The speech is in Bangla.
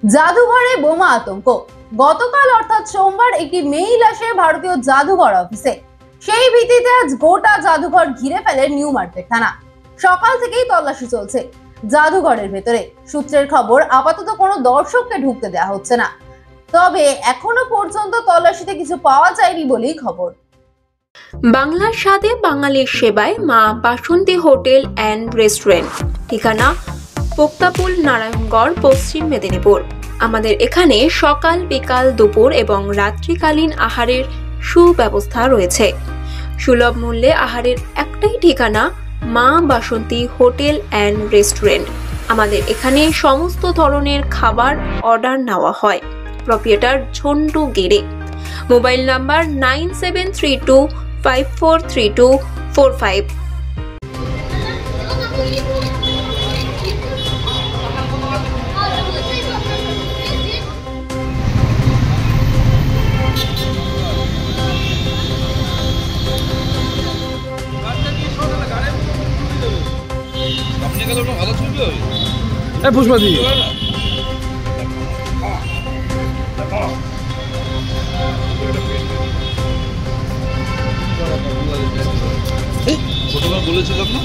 জাদুঘরে বোমা আতঙ্ক। গতকাল অর্থাৎ সোমবার একটি মেইল আসে ভারতীয় জাদুঘর অফিসে। সেই ভিত্তিতে আজ গোটা জাদুঘর ঘিরে ফেলে নিউ মার্কেট থানা। সকাল থেকেই তল্লাশি চলছে জাদুঘরের ভেতরে। সূত্রের খবর, আপাতত কোনো দর্শককে ঢুকতে দেওয়া হচ্ছে না, তবে এখনো পর্যন্ত তল্লাশিতে কিছু পাওয়া যায়নি বলেই খবর। বাংলার স্বাদে বাঙালির সেবায় মা বাসন্তী হোটেল অ্যান্ড রেস্টুরেন্ট, ঠিকানা পোক্তাপুল, নারায়ণগড়, পশ্চিম মেদিনীপুর। আমাদের এখানে সকাল, বিকাল, দুপুর এবং রাত্রিকালীন আহারের সুব্যবস্থা রয়েছে। সুলভ মূল্যে আহারের একটাই ঠিকানা, মা বাসন্তী হোটেল অ্যান্ড রেস্টুরেন্ট। আমাদের এখানে সমস্ত ধরনের খাবার অর্ডার নেওয়া হয়। প্রপ্রিয়েটার ঝন্টু গেড়ে। Mobile number 9732543245। পুষ্পাদি বলেছিলাম না।